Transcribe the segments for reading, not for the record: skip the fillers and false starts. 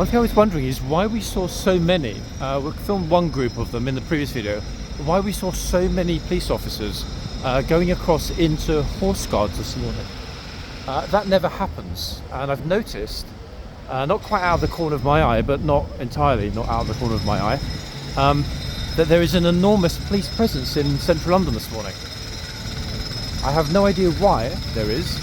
One thing I was wondering is why we saw so many, we filmed one group of them in the previous video, why we saw so many police officers going across into horse guards this morning. That never happens, and I've noticed, not quite out of the corner of my eye, but not entirely not out of the corner of my eye, that there is an enormous police presence in central London this morning. I have no idea why there is,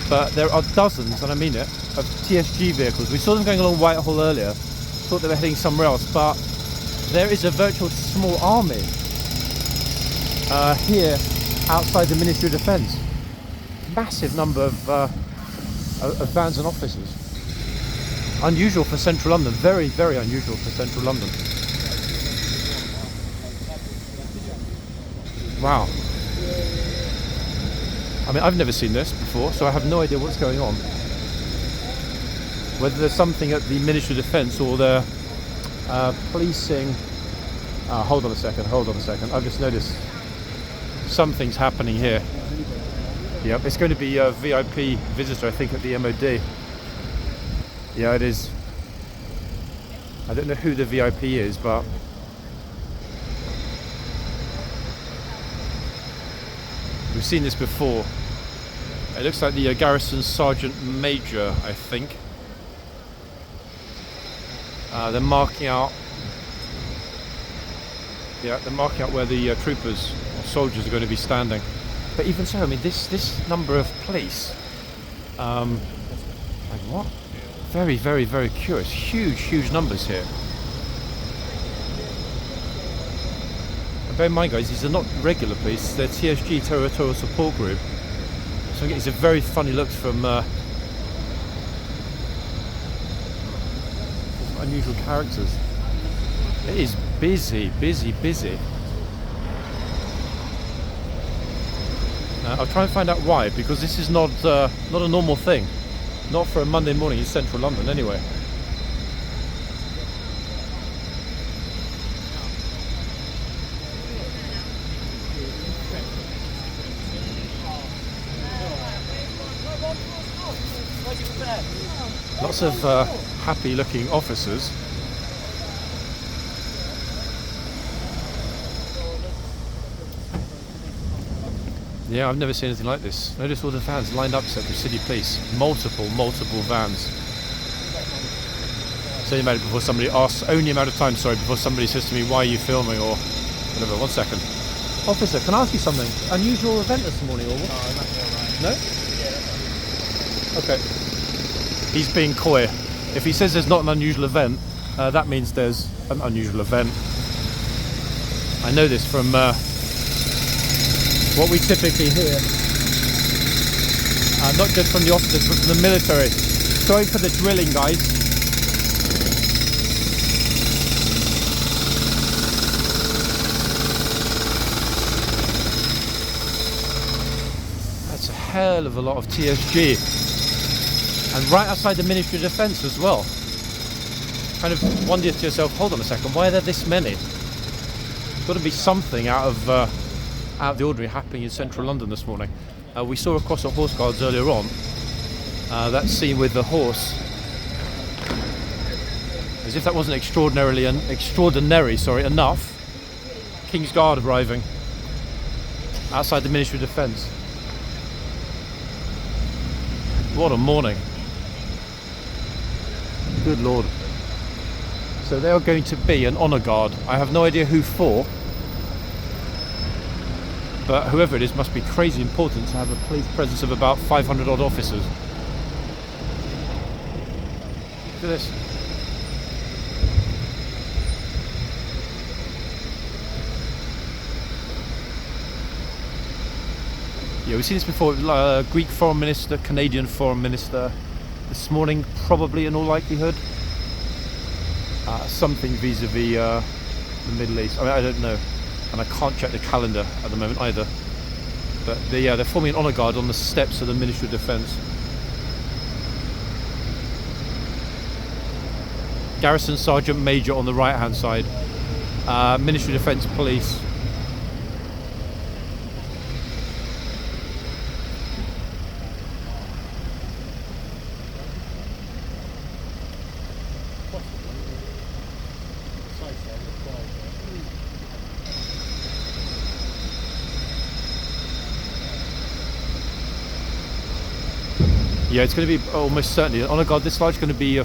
but there are dozens, and I mean it, of TSG vehicles. We saw them going along Whitehall earlier, thought they were heading somewhere else, but there is a virtual small army here outside the Ministry of Defence. Massive number of vans and officers. Unusual for central London, very, very unusual for central London. Wow. I mean, I've never seen this before, so I have no idea what's going on. Whether there's something at the Ministry of Defence or they're policing... hold on a second, I've just noticed something's happening here. Yep, it's going to be a VIP visitor, I think, at the MOD. Yeah, it is. I don't know who the VIP is, but... we've seen this before. It looks like the Garrison Sergeant Major, I think. They're marking out... yeah, they're marking out where the troopers or soldiers are going to be standing. But even so, I mean, this number of police... like what? Very, very, very curious. Huge, huge numbers here. And bear in mind, guys, these are not regular police. They're TSG, Territorial Support Group. So it's a very funny look from unusual characters. It is busy, busy, busy. I'll try and find out why, because this is not a normal thing. Not for a Monday morning in central London, anyway. Lots of happy-looking officers. Yeah, I've never seen anything like this. Notice all the vans lined up except for city police. Multiple vans. It's only a matter before somebody asks, only amount of time, sorry, before somebody says to me, why are you filming, or whatever. 1 second. Officer, can I ask you something? Unusual event this morning, or what? No? Okay. He's being coy. If he says there's not an unusual event, that means there's an unusual event. I know this from what we typically hear, not just from the officers but from the military. Sorry for the drilling, guys. That's a hell of a lot of TSG, and right outside the Ministry of Defence as well. Kind of wonder to yourself, hold on a second, why are there this many? There's got to be something out of the ordinary happening in central London this morning. We saw across at Horse Guards earlier on that scene with the horse. As if that wasn't extraordinary enough. Kingsguard arriving outside the Ministry of Defence. What a morning. Good Lord. So they are going to be an honour guard. I have no idea who for. But whoever it is must be crazy important to have a police presence of about 500 odd officers. Look at this. Yeah, we've seen this before. Greek Foreign Minister, Canadian Foreign Minister. This morning, probably in all likelihood. Something vis-a-vis the Middle East. I mean, I don't know. And I can't check the calendar at the moment either. But they're forming an honour guard on the steps of the Ministry of Defence. Garrison Sergeant Major on the right hand side. Ministry of Defence Police. Yeah, it's going to be almost certainly. On a guard this large, going to be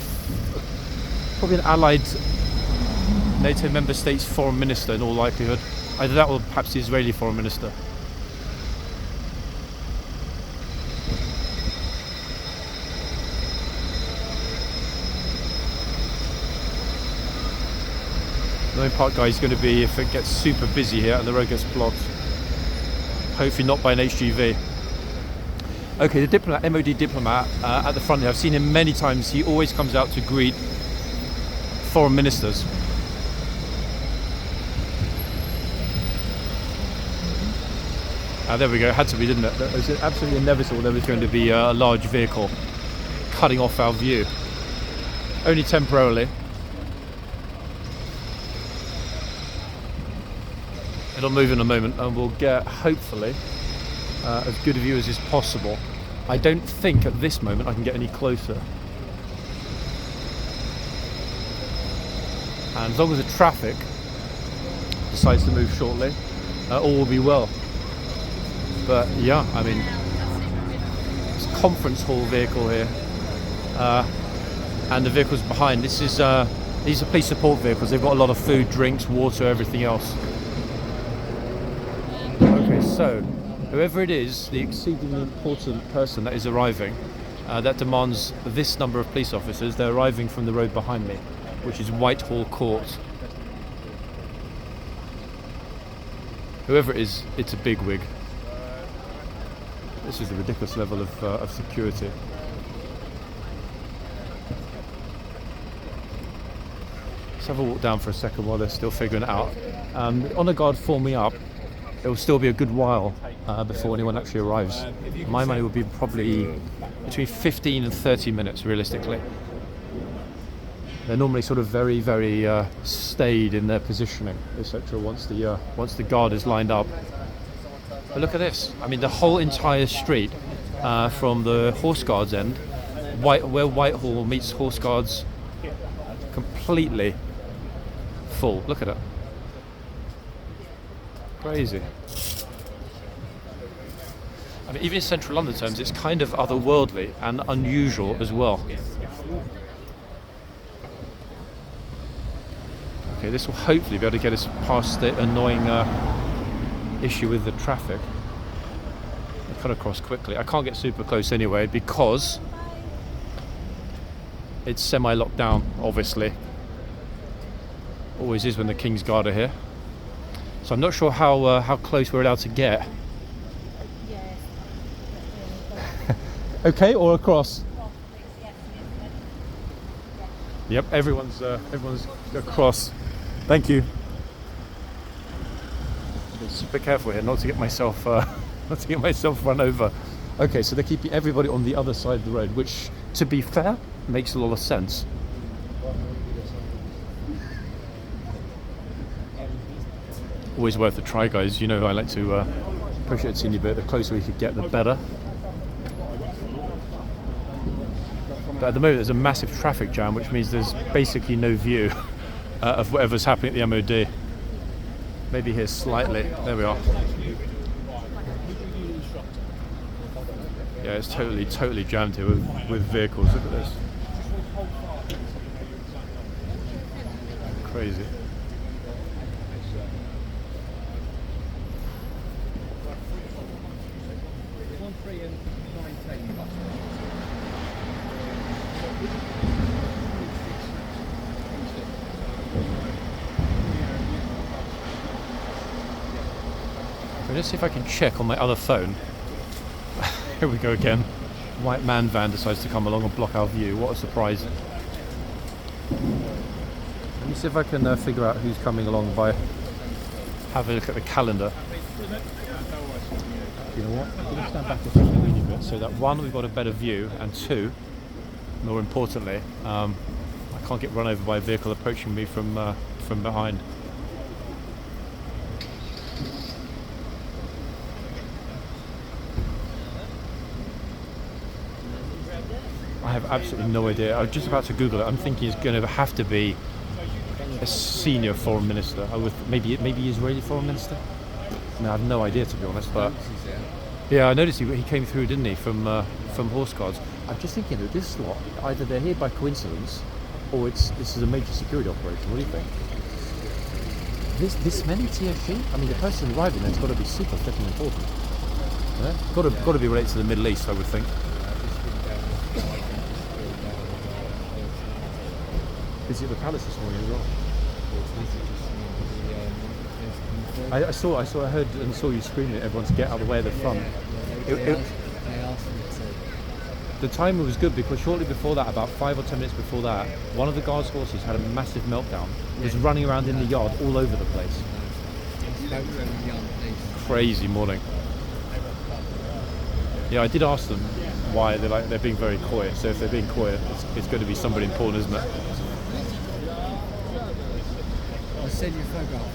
probably an allied NATO member state's foreign minister in all likelihood. Either that or perhaps the Israeli foreign minister. The main part guy is going to be if it gets super busy here and the road gets blocked. Hopefully not by an HGV. Okay, the diplomat, MOD diplomat at the front here, I've seen him many times. He always comes out to greet foreign ministers. There we go, had to be, didn't it? It was absolutely inevitable there was going to be a large vehicle cutting off our view. Only temporarily. It'll move in a moment and we'll get, hopefully, as good a view as is possible. I don't think at this moment I can get any closer. And as long as the traffic decides to move shortly, all will be well. But yeah, I mean, it's a conference hall vehicle here. And the vehicles behind, these are police support vehicles. They've got a lot of food, drinks, water, everything else. Okay, so whoever it is, the exceedingly important person that is arriving, that demands this number of police officers, they're arriving from the road behind me, which is Whitehall Court. Whoever it is, it's a bigwig. This is a ridiculous level of security. Let's have a walk down for a second while they're still figuring it out. Honour guard form me up. It will still be a good while before anyone actually arrives. My money would be probably between 15 and 30 minutes, realistically. They're normally sort of very, very staid in their positioning, etc. Once the guard is lined up. But look at this. I mean, the whole entire street from the horseguards end, where Whitehall meets horseguards, completely full. Look at it. Crazy. I mean, even in central London terms, it's kind of otherworldly and unusual as well. Okay, this will hopefully be able to get us past the annoying issue with the traffic. I'll cut across quickly. I can't get super close anyway because it's semi-locked down, obviously. Always is when the Kingsguard are here. So I'm not sure how close we're allowed to get. Okay, or across? Yep, everyone's across. Thank you. Be super careful here, not to get myself run over. Okay, so they're keeping everybody on the other side of the road, which, to be fair, makes a lot of sense. Always worth a try, guys. You know I like to push it a teeny bit. The closer we could get, the better. But at the moment there's a massive traffic jam, which means there's basically no view of whatever's happening at the MOD. Maybe here slightly. There we are. Yeah, it's totally jammed here with vehicles. Look at this. Crazy. Let's see if I can check on my other phone. Here we go again. White man van decides to come along and block our view. What a surprise. Let me see if I can figure out who's coming along by having a look at the calendar. You know what? I'm going to stand back a tiny bit so that one, we've got a better view, and two, more importantly, I can't get run over by a vehicle approaching me from behind. I have absolutely no idea. I was just about to Google it. I'm thinking it's going to have to be a senior foreign minister. Maybe Israeli foreign minister. I mean, I have no idea, to be honest. But yeah, I noticed he came through, didn't he, from Horse Guards. I'm just thinking that this lot, either they're here by coincidence, or this is a major security operation. What do you think? This many TSG? I mean, the person arriving there's got to be super flipping important. Yeah? Got to be related to the Middle East, I would think. Visit the palace this morning as well. I heard and saw you screaming at everyone to get out of the way of the front. The timing was good because shortly before that, about 5 or 10 minutes before that, one of the guards' horses had a massive meltdown. It was running around in the yard all over the place. Crazy morning. Yeah, I did ask them why they're being very coy. So if they're being coy, it's going to be somebody important, isn't it? I'll send you a photograph.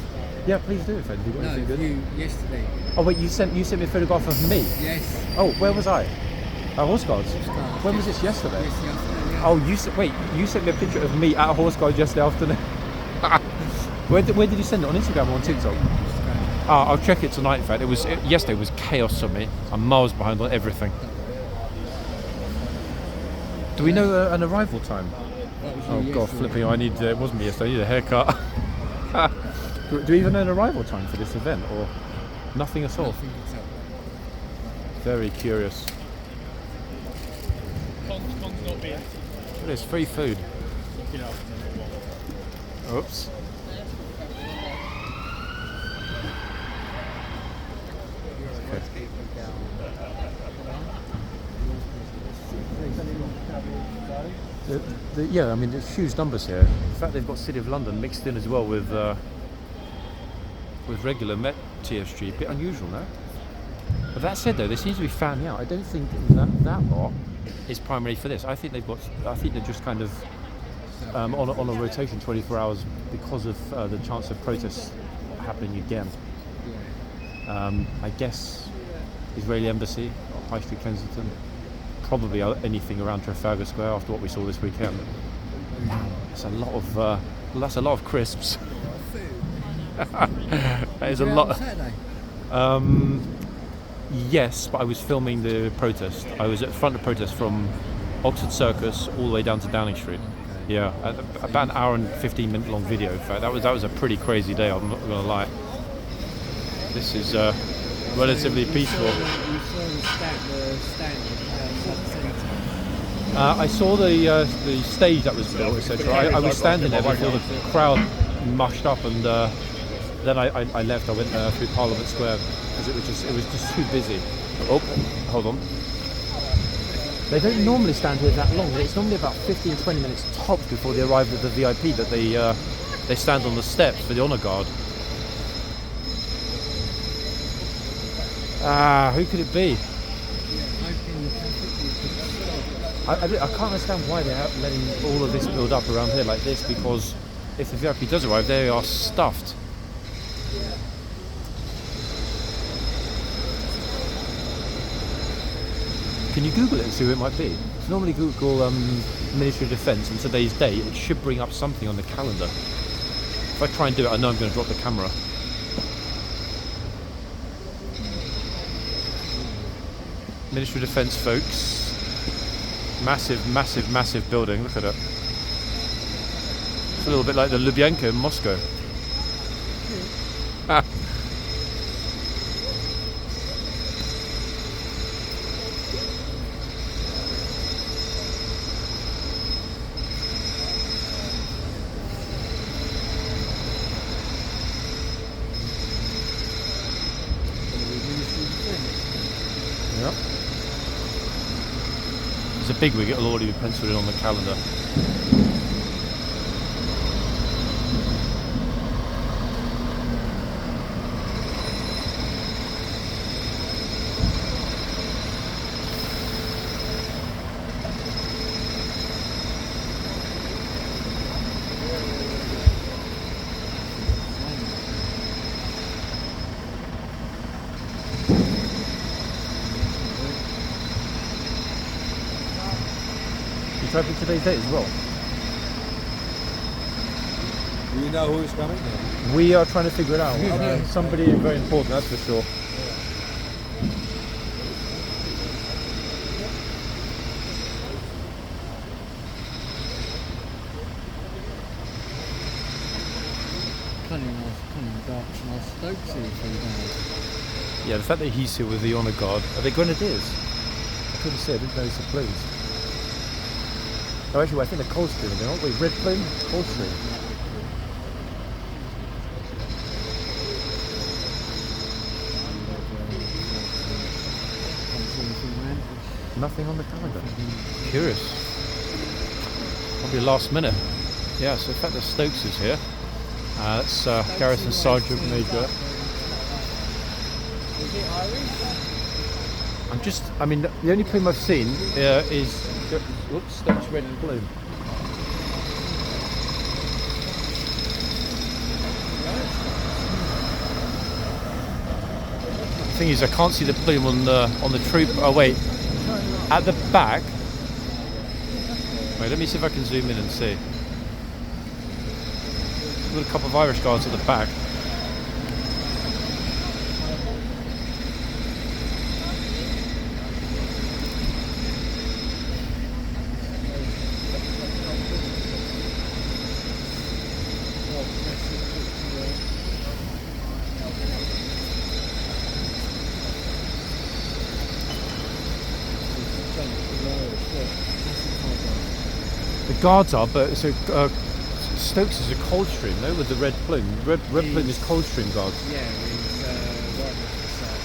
Yeah, please do. If you've got anything good. You yesterday. Oh wait, you sent me a photograph of me? Yes. Oh, where was I? Horse Guards. When was this? Yesterday. Yes, yesterday. Yeah. Oh, you sent me a picture of me at Horse Guards yesterday afternoon. Where did you send it? On Instagram or on TikTok? I'll check it tonight. In fact, yesterday was chaos for me. I'm miles behind on everything. Do we know an arrival time? Oh God, flipping! It wasn't me yesterday. I need a haircut. Do we even know an arrival time for this event, or nothing at all? Nothing at all. Very curious. There's free food. Oops. Yeah, I mean, there's huge numbers here. In fact, they've got City of London mixed in as well with regular Met TSG. A bit unusual, no? But that said, though, they seem to be fanning out. I don't think that lot is primarily for this. I think they're just kind of on a rotation 24 hours because of the chance of protests happening again. I guess Israeli embassy, High Street, Kensington. Probably anything around Trafalgar Square after what we saw this weekend. That's a lot of crisps. That is a lot. Yes, but I was filming the protest. I was at the front of the protest from Oxford Circus all the way down to Downing Street. Yeah, about an hour and 15-minute long video. In fact, that was a pretty crazy day. I'm not going to lie. This is relatively peaceful. I saw the stage that was built, etc. I was standing there before the crowd mushed up, and then I left. I went through Parliament Square because it was just too busy. Oh, hold on. They don't normally stand here that long. It's normally about 15-20 minutes tops before the arrival of the VIP that they stand on the steps for the honour guard. Who could it be? I can't understand why they're letting all of this build up around here like this, because if the VIP does arrive, they are stuffed. Can you Google it and see who it might be? So normally Google Ministry of Defence and today's date, it should bring up something on the calendar. If I try and do it, I know I'm going to drop the camera. Ministry of Defence, folks. Massive, massive, massive building. Look at it. It's a little bit like the Lubyanka in Moscow. Yep. There's a big wig, it'll already be penciled in on the calendar. traffic today's date as well. Do you know who's coming? We are trying to figure it out. Somebody very important, that's for sure. Cunning dark, nice Stokesy thing down. Yeah, the fact that he's here with the honour guard. Are they grenadiers? I couldn't say, I didn't notice the plumes. Oh, actually, I think they're Coldstream, aren't we? Red plume, Coldstream. Nothing on the calendar. Curious. Probably last minute. Yeah, so in fact, the Stokes is here. That's Garrison Sergeant Major. I mean, the only plume I've seen is Stokes red plume. The thing is, I can't see the plume on the troop. Oh wait, at the back. Wait, let me see if I can zoom in and see. Got a couple of Irish guards at the back. The guards are, but so Stokes is a Coldstream, no, with the red plume. Red plume is Coldstream guards. Yeah, he's right at the side.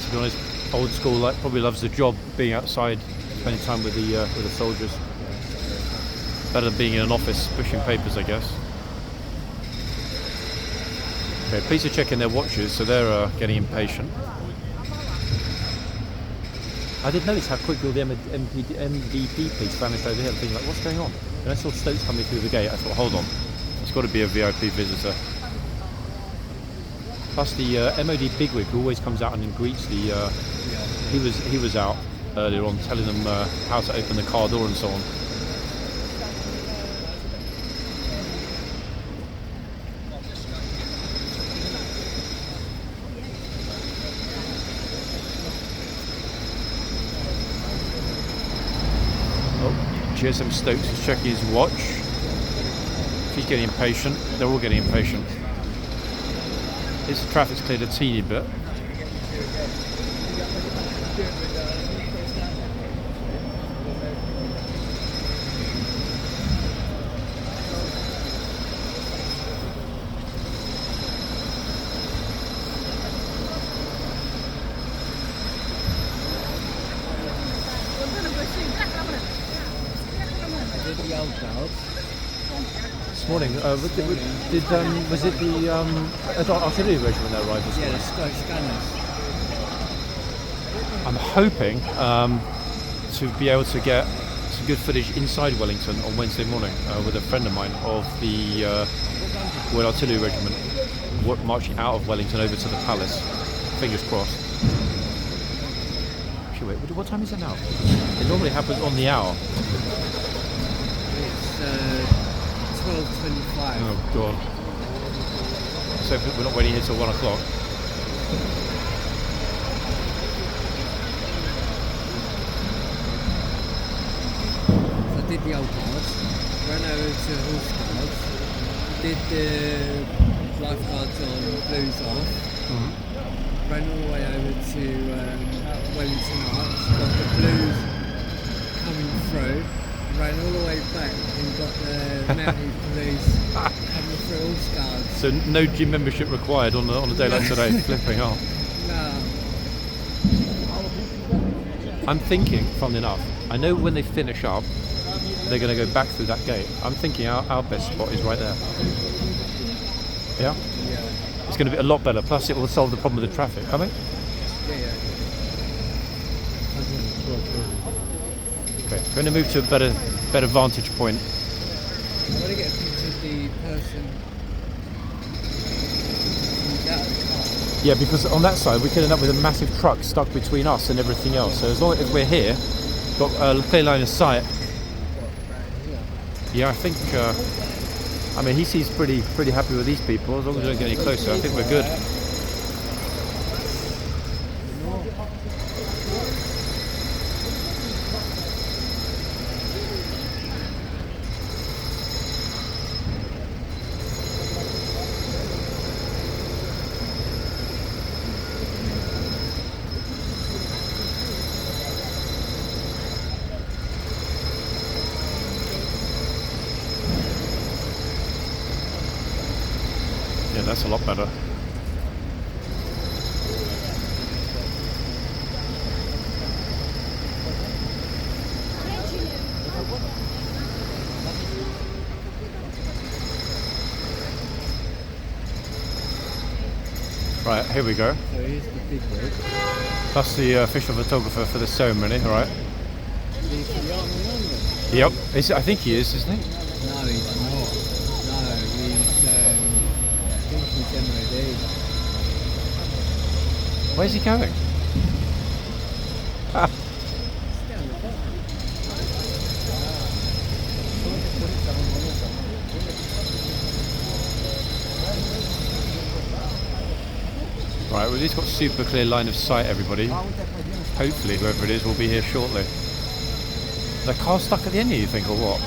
To be honest, old school, like, probably loves the job, being outside, spending time with the soldiers. Better than being in an office pushing papers, I guess. Okay, police are checking their watches, so they're getting impatient. I did notice how quickly the MVP police vanished over here. I'm thinking, like, what's going on? When I saw Stokes coming through the gate, I thought, hold on, it's got to be a VIP visitor. Plus the MOD bigwig who always comes out and greets the. He was out earlier on telling them how to open the car door and so on. GSM Stokes is checking his watch. He's getting impatient. They're all getting impatient. This traffic's cleared a teeny bit. This morning, was it the artillery regiment that arrived this Yeah, morning? the Scanners. I'm hoping to be able to get some good footage inside Wellington on Wednesday morning with a friend of mine of the Royal Artillery Regiment marching out of Wellington over to the palace. Fingers crossed. Actually, wait, what time is it now? It normally happens on the hour. It's 12:25. Oh god. So we're not waiting here till 1 o'clock. So I did the old guards, ran over to horseguards, did the lifeguards on blues off, ran all the way over to Wellington Arts, got the blues coming through, ran all the way back and got the mounted police coming through horseguards. So no gym membership required on a day like today. Flipping off. No. I'm thinking, funnily enough, I know when they finish up, they're going to go back through that gate. I'm thinking our best spot is right there. Yeah? It's going to be a lot better. Plus, it will solve the problem with the traffic. Coming? Yeah. Okay, going to move to a better vantage point. I want to get a picture of the person who's out of the car. Yeah, because on that side we could end up with a massive truck stuck between us and everything else. So as long as we're here, got a clear line of sight. Yeah, I think. I mean, he seems pretty happy with these people. As long as we don't get any closer, I think we're good. Yeah, that's a lot better. Right, here we go. So here's the big rig. That's the official photographer for the ceremony, all right? He's the army London. Yep, I think he is, isn't he? No, he's not. No, he's, I think he's MOD. Where's he going? Ah, It's down the bottom. right, well, he's got super clear line of sight, everybody. Hopefully, whoever it is will be here shortly. The car stuck at the end, you think, or what?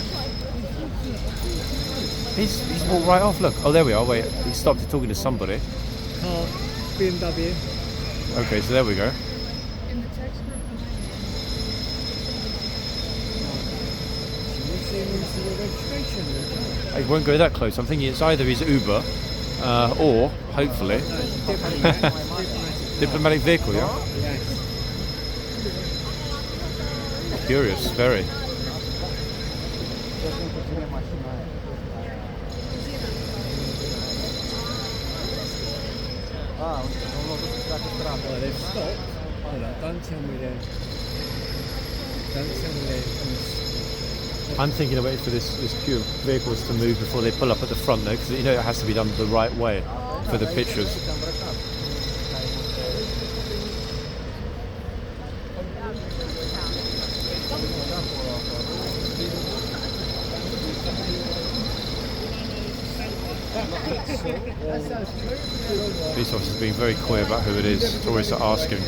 He's walked right off, look. Oh, there we are, wait. He stopped talking to somebody. Car, BMW. Okay, so there we go. He won't go that close. I'm thinking it's either his Uber, or, hopefully, diplomatic vehicle, yeah? Yes. Curious, very. Oh, they've stopped. Hold on, don't tell me they're... Don't tell me they're... I'm thinking of waiting for this queue of vehicles to move before they pull up at the front though, because you know it has to be done the right way for the pictures. Police officers being very coy about who it is. Tourists are asking.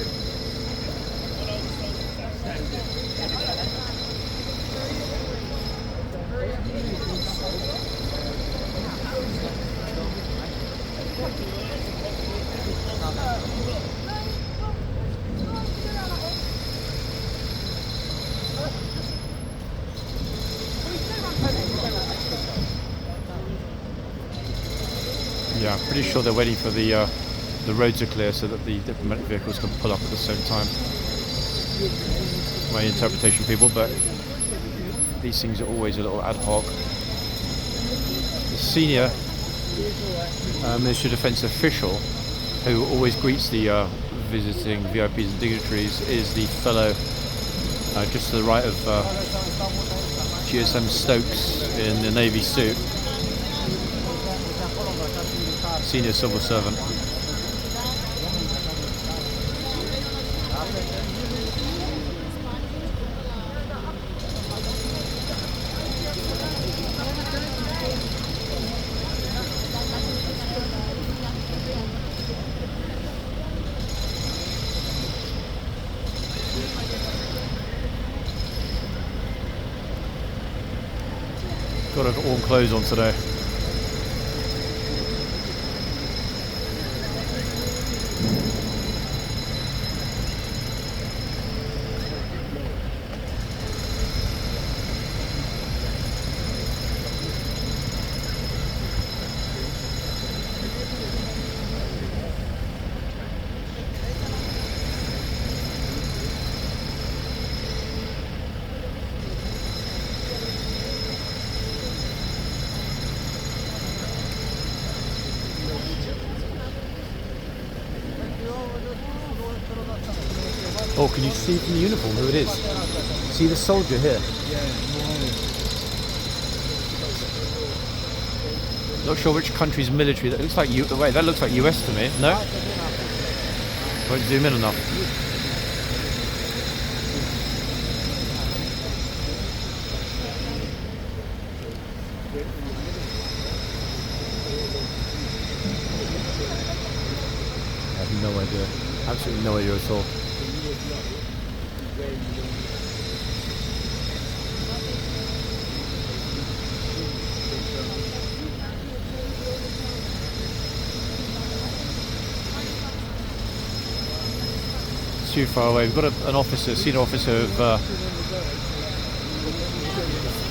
Yeah, I'm pretty sure they're waiting for the roads to clear so that the diplomatic vehicles can pull up at the same time. My interpretation, people, but these things are always a little ad hoc. The senior Ministry of Defence official who always greets the visiting VIPs and dignitaries is the fellow just to the right of GSM Stokes in the Navy suit. Senior civil servant. Got to warm clothes on today. Oh, can you see from the uniform who it is? See the soldier here? Not sure which country's military. That looks like wait, that looks like US to me. No? Won't zoom in enough. I have no idea. Absolutely no idea at all. Too far away. We've got an officer, senior officer of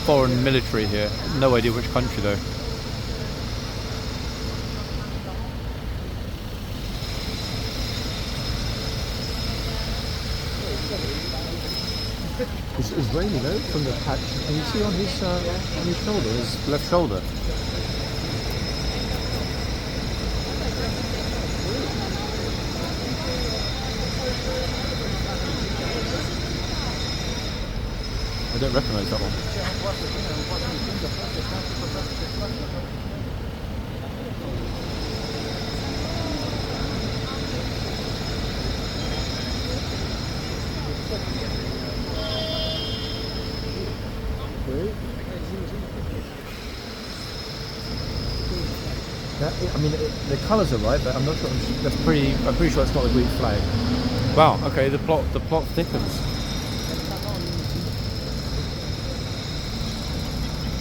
foreign military here. No idea which country though. It's Israeli though, from the patch. Can you see on his shoulder, his left shoulder? I don't recognise that one. That, I mean, the colours are right, but I'm not sure. I'm pretty sure it's not the Greek flag. Wow. Okay, the plot thickens.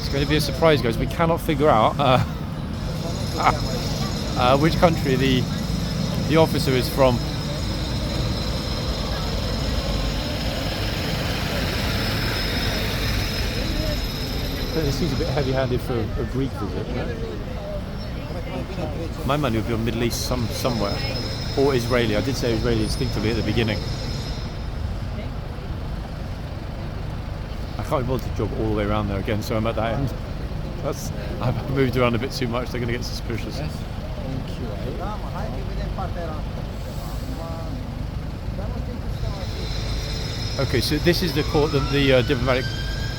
It's going to be a surprise, guys. We cannot figure out which country the officer is from. It seems a bit heavy-handed for a Greek visit, right? My money would be on Middle East somewhere, or Israeli. I did say Israeli instinctively at the beginning. I can't be bothered to jog all the way around there again, so I'm at that end. I've moved around a bit too much. They're going to get suspicious. Okay, so this is the diplomatic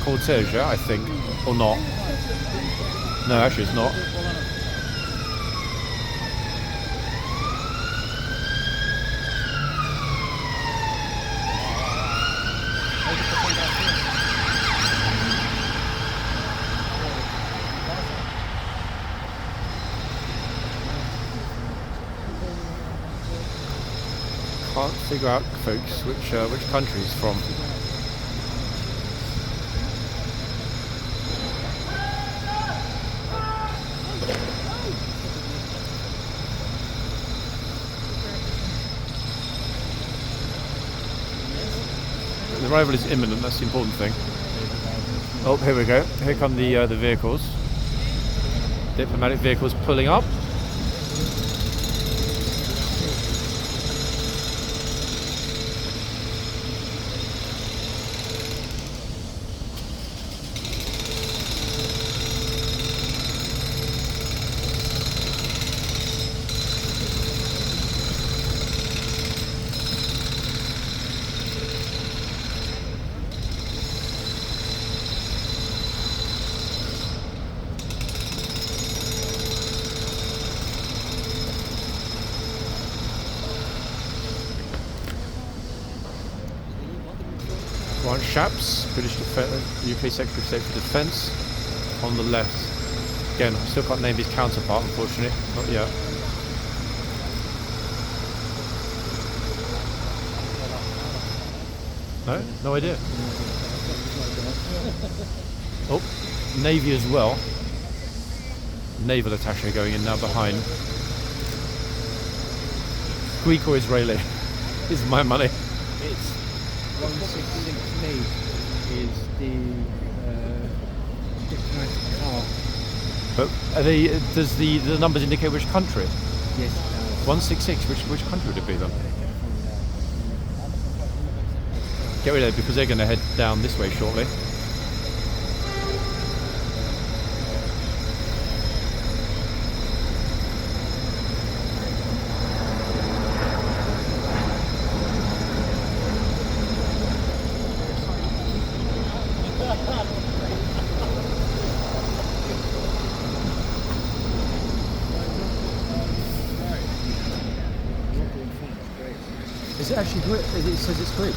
cortege, I think, or not? No, actually, it's not. Can't figure out, folks, which country it's from. The arrival is imminent. That's the important thing. Oh, here we go. Here come the vehicles. Diplomatic vehicles pulling up. Grant Shapps, British UK Secretary of State for Defence, on the left. Again, I still can't name his counterpart, unfortunately, not yet. No? No idea. Oh, Navy as well. Naval attaché going in now behind. Greek or Israeli? This is my money. It's 166 me is the diplomatic car. But are they? Does the numbers indicate which country? Yes, it does. 166. Which country would it be then? Get rid of it because they're going to head down this way shortly. Is it actually Greek? It says it's Greek.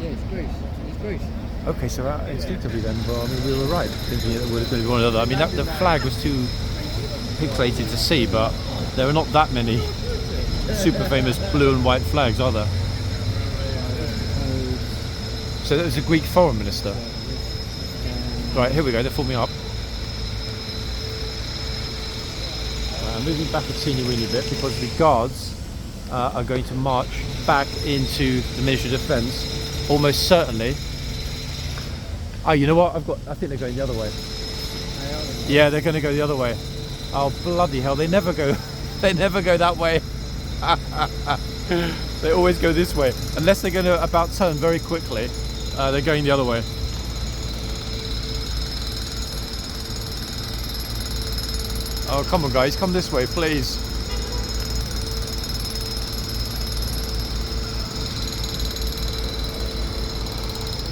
Yeah, it's Greece. It's Greece. Okay, so instinctively then, well, I mean, we were right, thinking it would have been one or the other. I mean, the flag was too pixelated to see, but there are not that many super famous blue and white flags, are there? So that was a Greek foreign minister. Right, here we go, they're forming up. Moving back a teeny weeny bit because the guards are going to march back into the Ministry of Defence, almost certainly. Oh, you know what? I think they're going the other way. Yeah, they're going to go the other way. Oh, bloody hell! They never go. They never go that way. They always go this way, unless they're going to about turn very quickly. They're going the other way. Oh, come on, guys! Come this way, please.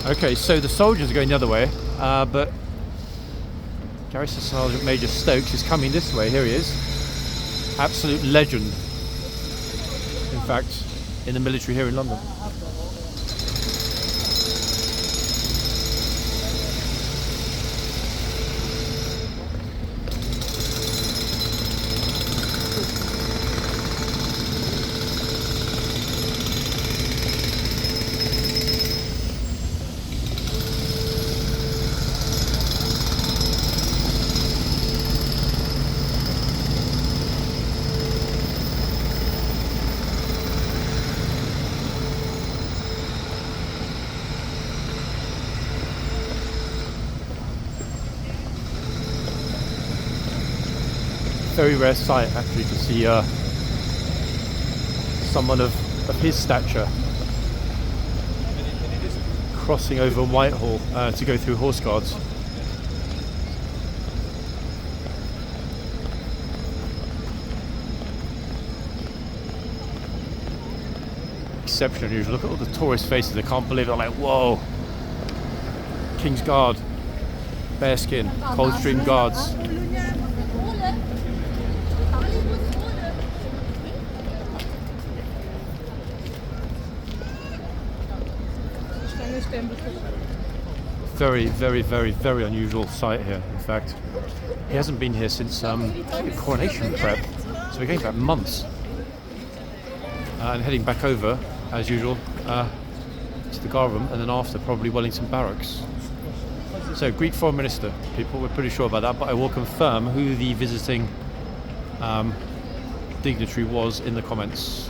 Okay, so the soldiers are going the other way, but Garrison Sergeant Major Stokes is coming this way. Here he is. Absolute legend, in fact, in the military here in London. Very rare sight actually to see someone of his stature crossing over Whitehall to go through horseguards. Exceptionally unusual. Look at all the tourist faces. I can't believe it. I'm like, whoa! Kingsguard, bearskin, Coldstream Guards. Very, very, very, very unusual sight here. In fact, he hasn't been here since coronation prep, so we're going back months. And heading back over, as usual, to the guard room, and then after probably Wellington Barracks. So Greek Foreign Minister, people, we're pretty sure about that, but I will confirm who the visiting dignitary was in the comments.